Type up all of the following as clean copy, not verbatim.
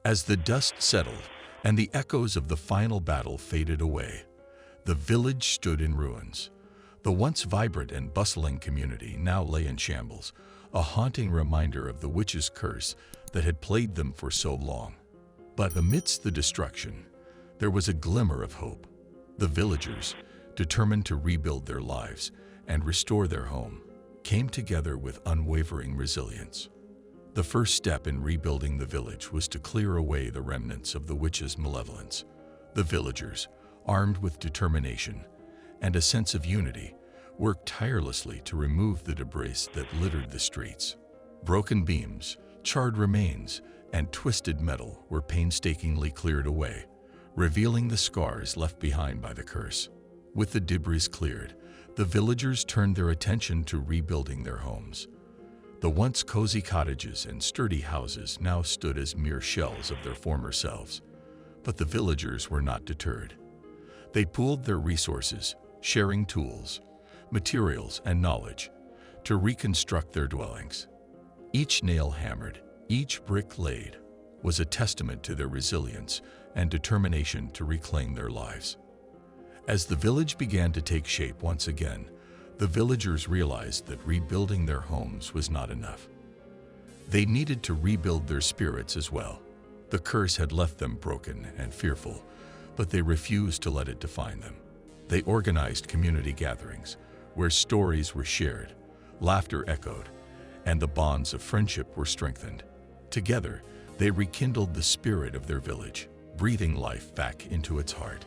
As the dust settled and the echoes of the final battle faded away, the village stood in ruins. The once vibrant and bustling community now lay in shambles, a haunting reminder of the witch's curse that had plagued them for so long. But amidst the destruction, there was a glimmer of hope. The villagers, determined to rebuild their lives and restore their home, came together with unwavering resilience. The first step in rebuilding the village was to clear away the remnants of the witch's malevolence. The villagers, armed with determination and a sense of unity, worked tirelessly to remove the debris that littered the streets. Broken beams, charred remains, and twisted metal were painstakingly cleared away, revealing the scars left behind by the curse. With the debris cleared, the villagers turned their attention to rebuilding their homes. The once cozy cottages and sturdy houses now stood as mere shells of their former selves. But the villagers were not deterred. They pooled their resources, sharing tools, materials, and knowledge to reconstruct their dwellings. Each nail hammered, each brick laid, was a testament to their resilience and determination to reclaim their lives. As the village began to take shape once again, the villagers realized that rebuilding their homes was not enough. They needed to rebuild their spirits as well. The curse had left them broken and fearful, but they refused to let it define them. They organized community gatherings where stories were shared, laughter echoed, and the bonds of friendship were strengthened. Together, they rekindled the spirit of their village, breathing life back into its heart.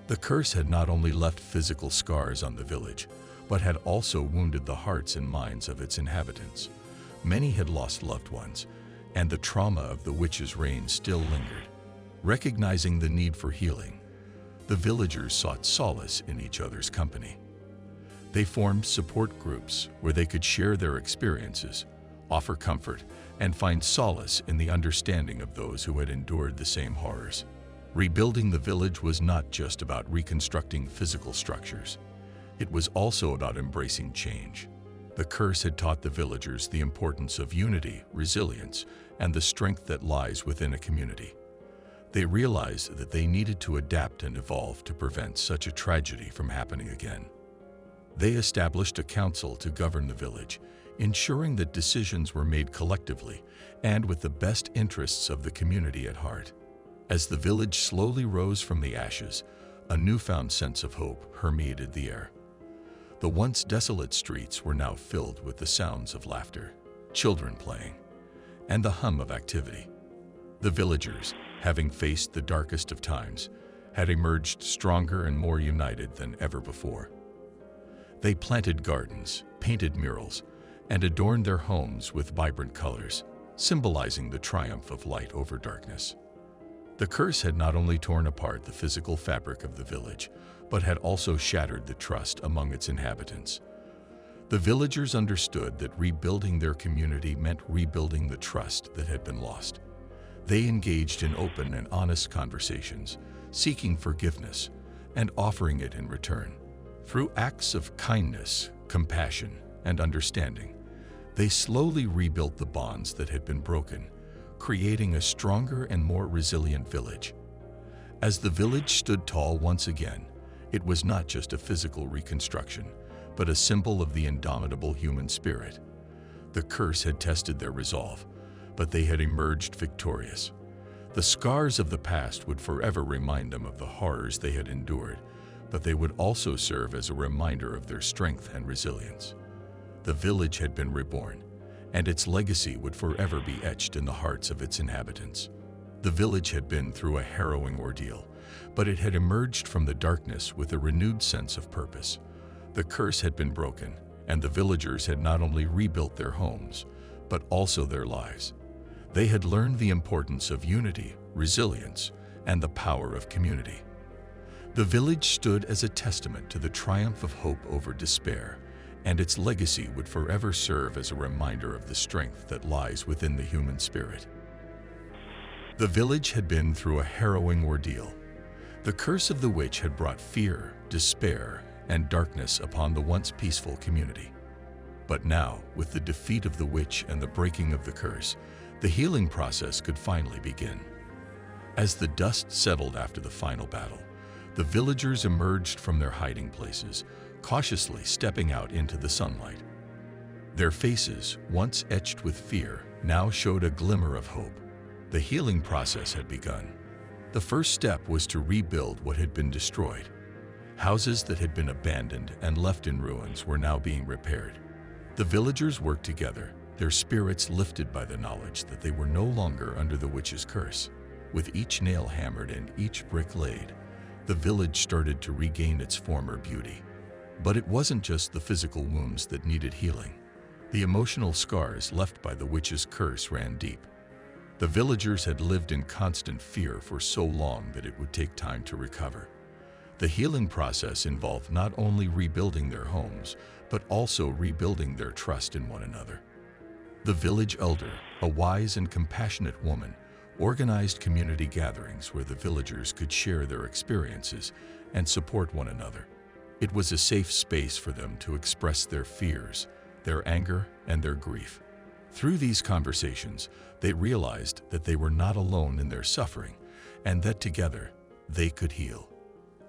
The curse had not only left physical scars on the village, but had also wounded the hearts and minds of its inhabitants. Many had lost loved ones, and the trauma of the witch's reign still lingered. Recognizing the need for healing, the villagers sought solace in each other's company. They formed support groups where they could share their experiences, offer comfort, and find solace in the understanding of those who had endured the same horrors. Rebuilding the village was not just about reconstructing physical structures. It was also about embracing change. The curse had taught the villagers the importance of unity, resilience, and the strength that lies within a community. They realized that they needed to adapt and evolve to prevent such a tragedy from happening again. They established a council to govern the village, ensuring that decisions were made collectively and with the best interests of the community at heart. As the village slowly rose from the ashes, a newfound sense of hope permeated the air. The once desolate streets were now filled with the sounds of laughter, children playing, and the hum of activity. The villagers, having faced the darkest of times, had emerged stronger and more united than ever before. They planted gardens, painted murals, and adorned their homes with vibrant colors, symbolizing the triumph of light over darkness. The curse had not only torn apart the physical fabric of the village, but had also shattered the trust among its inhabitants. The villagers understood that rebuilding their community meant rebuilding the trust that had been lost. They engaged in open and honest conversations, seeking forgiveness and offering it in return. Through acts of kindness, compassion, and understanding, they slowly rebuilt the bonds that had been broken, creating a stronger and more resilient village. As the village stood tall once again, it was not just a physical reconstruction, but a symbol of the indomitable human spirit. The curse had tested their resolve, but they had emerged victorious. The scars of the past would forever remind them of the horrors they had endured, but they would also serve as a reminder of their strength and resilience. The village had been reborn, and its legacy would forever be etched in the hearts of its inhabitants. The village had been through a harrowing ordeal, but it had emerged from the darkness with a renewed sense of purpose. The curse had been broken, and the villagers had not only rebuilt their homes, but also their lives. They had learned the importance of unity, resilience, and the power of community. The village stood as a testament to the triumph of hope over despair, and its legacy would forever serve as a reminder of the strength that lies within the human spirit. The village had been through a harrowing ordeal. The curse of the witch had brought fear, despair, and darkness upon the once peaceful community. But now, with the defeat of the witch and the breaking of the curse, the healing process could finally begin. As the dust settled after the final battle, the villagers emerged from their hiding places, cautiously stepping out into the sunlight. Their faces, once etched with fear, now showed a glimmer of hope. The healing process had begun. The first step was to rebuild what had been destroyed. Houses that had been abandoned and left in ruins were now being repaired. The villagers worked together, their spirits lifted by the knowledge that they were no longer under the witch's curse. With each nail hammered and each brick laid, the village started to regain its former beauty. But it wasn't just the physical wounds that needed healing. The emotional scars left by the witch's curse ran deep. The villagers had lived in constant fear for so long that it would take time to recover. The healing process involved not only rebuilding their homes, but also rebuilding their trust in one another. The village elder, a wise and compassionate woman, organized community gatherings where the villagers could share their experiences and support one another. It was a safe space for them to express their fears, their anger, and their grief. Through these conversations, they realized that they were not alone in their suffering and that together they could heal.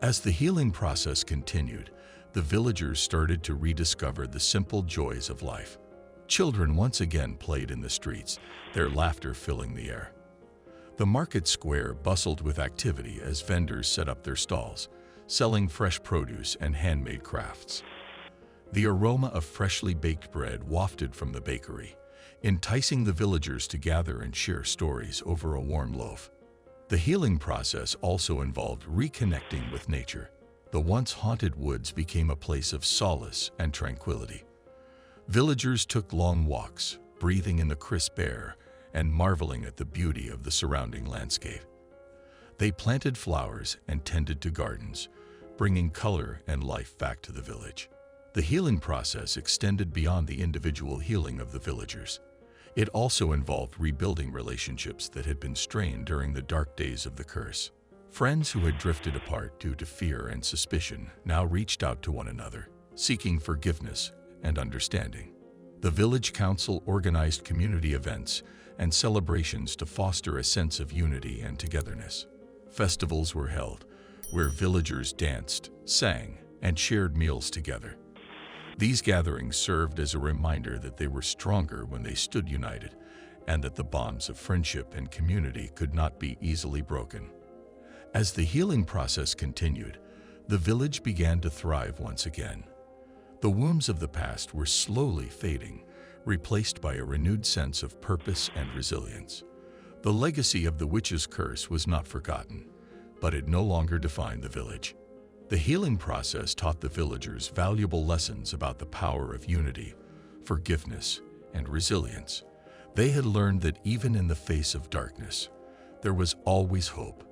As the healing process continued, the villagers started to rediscover the simple joys of life. Children once again played in the streets, their laughter filling the air. The market square bustled with activity as vendors set up their stalls, selling fresh produce and handmade crafts. The aroma of freshly baked bread wafted from the bakery, enticing the villagers to gather and share stories over a warm loaf. The healing process also involved reconnecting with nature. The once haunted woods became a place of solace and tranquility. Villagers took long walks, breathing in the crisp air and marveling at the beauty of the surrounding landscape. They planted flowers and tended to gardens, bringing color and life back to the village. The healing process extended beyond the individual healing of the villagers. It also involved rebuilding relationships that had been strained during the dark days of the curse. Friends who had drifted apart due to fear and suspicion now reached out to one another, seeking forgiveness and understanding. The village council organized community events and celebrations to foster a sense of unity and togetherness. Festivals were held, where villagers danced, sang, and shared meals together. These gatherings served as a reminder that they were stronger when they stood united, and that the bonds of friendship and community could not be easily broken. As the healing process continued, the village began to thrive once again. The wounds of the past were slowly fading, replaced by a renewed sense of purpose and resilience. The legacy of the witch's curse was not forgotten, but it no longer defined the village. The healing process taught the villagers valuable lessons about the power of unity, forgiveness, and resilience. They had learned that even in the face of darkness, there was always hope.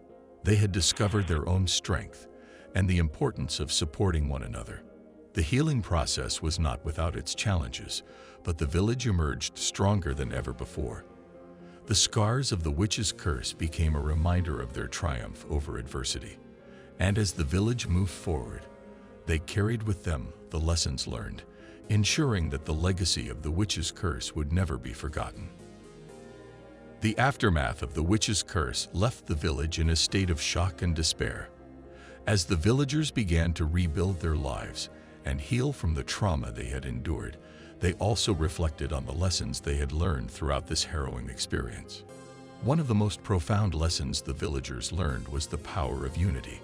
They had discovered their own strength and the importance of supporting one another. The healing process was not without its challenges, but the village emerged stronger than ever before. The scars of the witch's curse became a reminder of their triumph over adversity. And as the village moved forward, they carried with them the lessons learned, ensuring that the legacy of the witch's curse would never be forgotten. The aftermath of the witch's curse left the village in a state of shock and despair. As the villagers began to rebuild their lives and heal from the trauma they had endured, they also reflected on the lessons they had learned throughout this harrowing experience. One of the most profound lessons the villagers learned was the power of unity.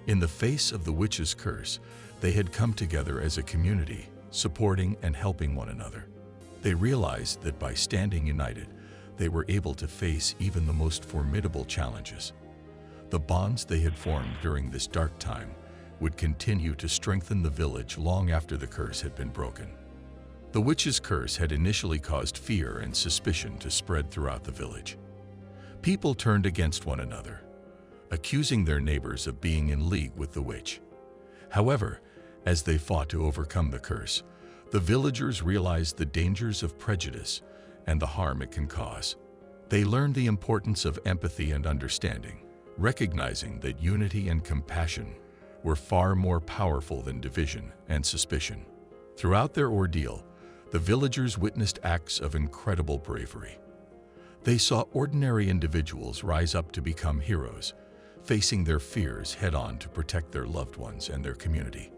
In the face of the witch's curse, they had come together as a community, supporting and helping one another. They realized that by standing united, they were able to face even the most formidable challenges. The bonds they had formed during this dark time would continue to strengthen the village long after the curse had been broken. The witch's curse had initially caused fear and suspicion to spread throughout the village. People turned against one another, accusing their neighbors of being in league with the witch. However, as they fought to overcome the curse, the villagers realized the dangers of prejudice and the harm it can cause. They learned the importance of empathy and understanding, recognizing that unity and compassion were far more powerful than division and suspicion. Throughout their ordeal, the villagers witnessed acts of incredible bravery. They saw ordinary individuals rise up to become heroes, facing their fears head-on to protect their loved ones and their community.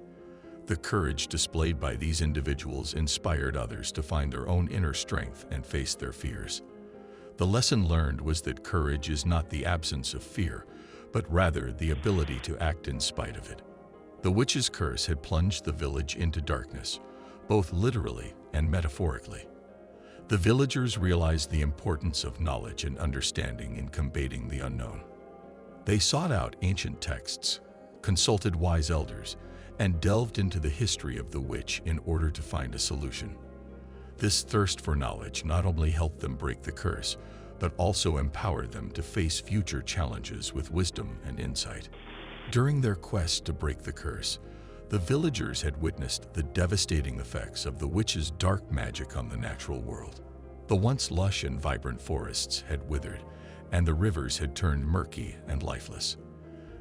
The courage displayed by these individuals inspired others to find their own inner strength and face their fears. The lesson learned was that courage is not the absence of fear, but rather the ability to act in spite of it. The witch's curse had plunged the village into darkness, both literally and metaphorically. The villagers realized the importance of knowledge and understanding in combating the unknown. They sought out ancient texts, consulted wise elders, and delved into the history of the witch in order to find a solution. This thirst for knowledge not only helped them break the curse, but also empowered them to face future challenges with wisdom and insight. During their quest to break the curse, the villagers had witnessed the devastating effects of the witch's dark magic on the natural world. The once lush and vibrant forests had withered, and the rivers had turned murky and lifeless.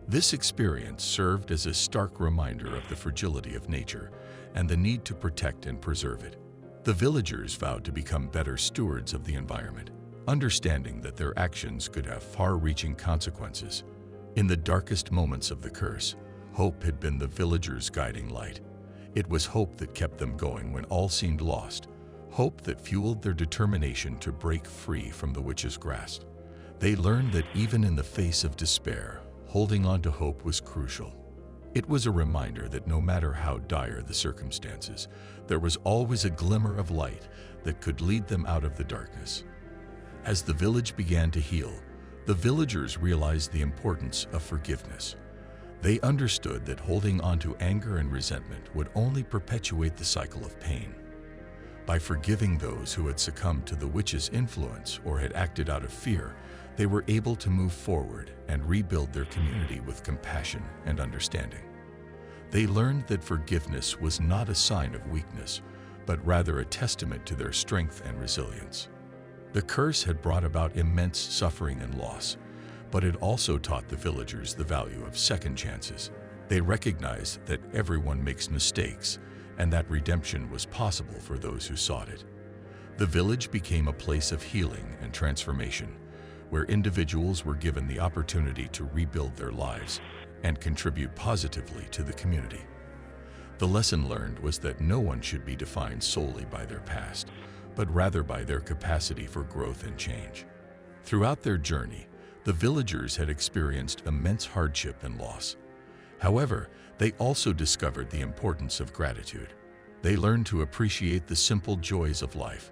This experience served as a stark reminder of the fragility of nature and the need to protect and preserve it. The villagers vowed to become better stewards of the environment, understanding that their actions could have far-reaching consequences. In the darkest moments of the curse, hope had been the villagers' guiding light. It was hope that kept them going when all seemed lost, hope that fueled their determination to break free from the witch's grasp. They learned that even in the face of despair, holding on to hope was crucial. It was a reminder that no matter how dire the circumstances, there was always a glimmer of light that could lead them out of the darkness. As the village began to heal, the villagers realized the importance of forgiveness. They understood that holding on to anger and resentment would only perpetuate the cycle of pain. By forgiving those who had succumbed to the witch's influence or had acted out of fear, they were able to move forward and rebuild their community with compassion and understanding. They learned that forgiveness was not a sign of weakness, but rather a testament to their strength and resilience. The curse had brought about immense suffering and loss, but it also taught the villagers the value of second chances. They recognized that everyone makes mistakes and that redemption was possible for those who sought it. The village became a place of healing and transformation, where individuals were given the opportunity to rebuild their lives and contribute positively to the community. The lesson learned was that no one should be defined solely by their past, but rather by their capacity for growth and change. Throughout their journey, the villagers had experienced immense hardship and loss. However, they also discovered the importance of gratitude. They learned to appreciate the simple joys of life,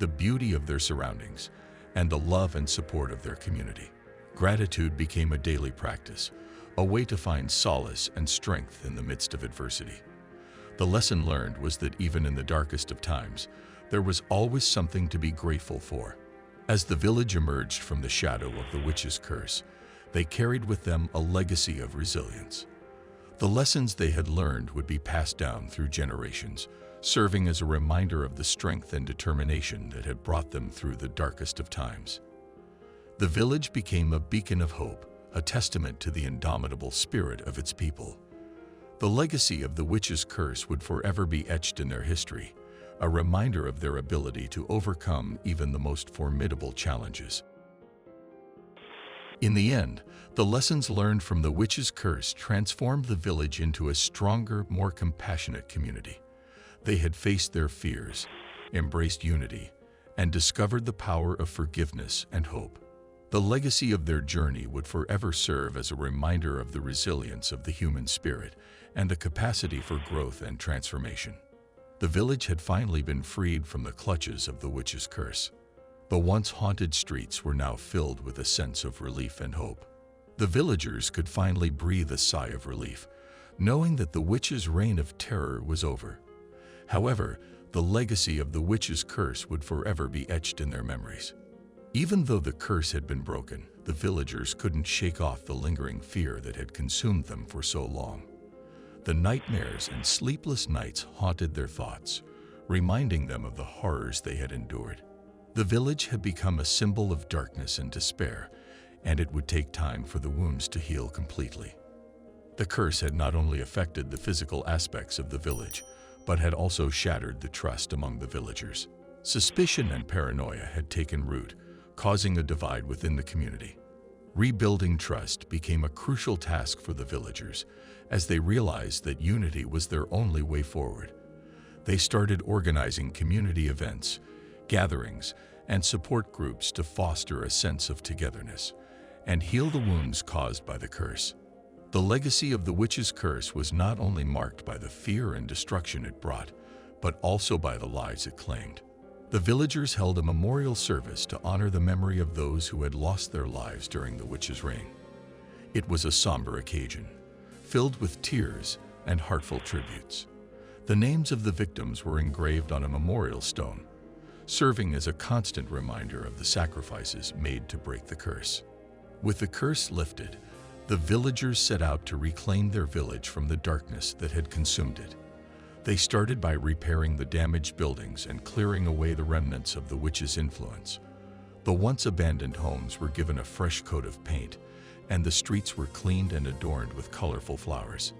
the beauty of their surroundings, and the love and support of their community. Gratitude became a daily practice, a way to find solace and strength in the midst of adversity. The lesson learned was that even in the darkest of times, there was always something to be grateful for. As the village emerged from the shadow of the witch's curse, they carried with them a legacy of resilience. The lessons they had learned would be passed down through generations, serving as a reminder of the strength and determination that had brought them through the darkest of times. The village became a beacon of hope, a testament to the indomitable spirit of its people. The legacy of the witch's curse would forever be etched in their history, a reminder of their ability to overcome even the most formidable challenges. In the end, the lessons learned from the witch's curse transformed the village into a stronger, more compassionate community. They had faced their fears, embraced unity, and discovered the power of forgiveness and hope. The legacy of their journey would forever serve as a reminder of the resilience of the human spirit and the capacity for growth and transformation. The village had finally been freed from the clutches of the witch's curse. The once haunted streets were now filled with a sense of relief and hope. The villagers could finally breathe a sigh of relief, knowing that the witch's reign of terror was over. However, the legacy of the witch's curse would forever be etched in their memories. Even though the curse had been broken, the villagers couldn't shake off the lingering fear that had consumed them for so long. The nightmares and sleepless nights haunted their thoughts, reminding them of the horrors they had endured. The village had become a symbol of darkness and despair, and it would take time for the wounds to heal completely. The curse had not only affected the physical aspects of the village, but had also shattered the trust among the villagers. Suspicion and paranoia had taken root, causing a divide within the community. Rebuilding trust became a crucial task for the villagers, as they realized that unity was their only way forward. They started organizing community events, gatherings, and support groups to foster a sense of togetherness and heal the wounds caused by the curse. The legacy of the witch's curse was not only marked by the fear and destruction it brought, but also by the lives it claimed. The villagers held a memorial service to honor the memory of those who had lost their lives during the witch's reign. It was a somber occasion, filled with tears and heartfelt tributes. The names of the victims were engraved on a memorial stone, serving as a constant reminder of the sacrifices made to break the curse. With the curse lifted, the villagers set out to reclaim their village from the darkness that had consumed it. They started by repairing the damaged buildings and clearing away the remnants of the witch's influence. The once abandoned homes were given a fresh coat of paint, and the streets were cleaned and adorned with colorful flowers.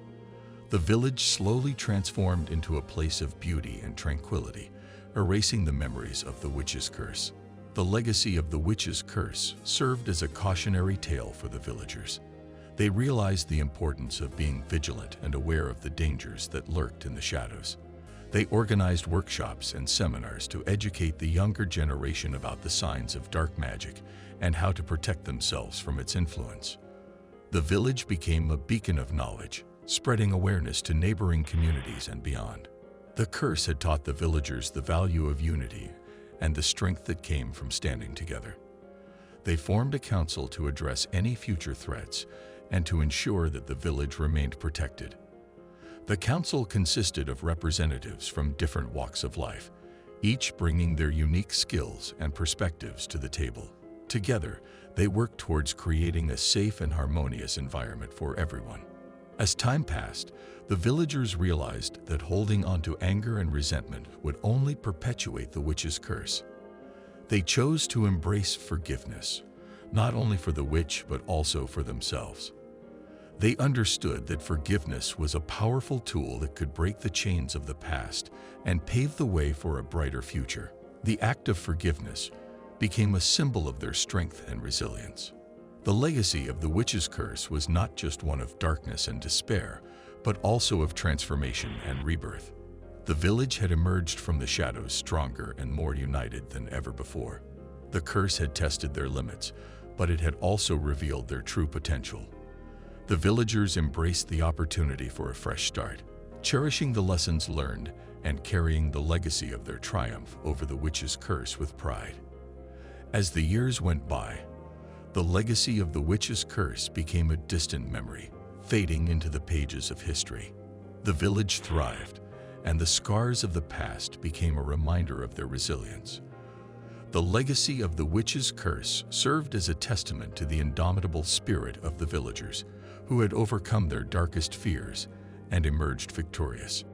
The village slowly transformed into a place of beauty and tranquility, erasing the memories of the witch's curse. The legacy of the witch's curse served as a cautionary tale for the villagers. They realized the importance of being vigilant and aware of the dangers that lurked in the shadows. They organized workshops and seminars to educate the younger generation about the signs of dark magic and how to protect themselves from its influence. The village became a beacon of knowledge, spreading awareness to neighboring communities and beyond. The curse had taught the villagers the value of unity and the strength that came from standing together. They formed a council to address any future threats and to ensure that the village remained protected. The council consisted of representatives from different walks of life, each bringing their unique skills and perspectives to the table. Together, they worked towards creating a safe and harmonious environment for everyone. As time passed, the villagers realized that holding on to anger and resentment would only perpetuate the witch's curse. They chose to embrace forgiveness, not only for the witch but also for themselves. They understood that forgiveness was a powerful tool that could break the chains of the past and pave the way for a brighter future. The act of forgiveness became a symbol of their strength and resilience. The legacy of the witch's curse was not just one of darkness and despair, but also of transformation and rebirth. The village had emerged from the shadows stronger and more united than ever before. The curse had tested their limits, but it had also revealed their true potential. The villagers embraced the opportunity for a fresh start, cherishing the lessons learned and carrying the legacy of their triumph over the witch's curse with pride. As the years went by, the legacy of the witch's curse became a distant memory, fading into the pages of history. The village thrived, and the scars of the past became a reminder of their resilience. The legacy of the witch's curse served as a testament to the indomitable spirit of the villagers, who had overcome their darkest fears and emerged victorious.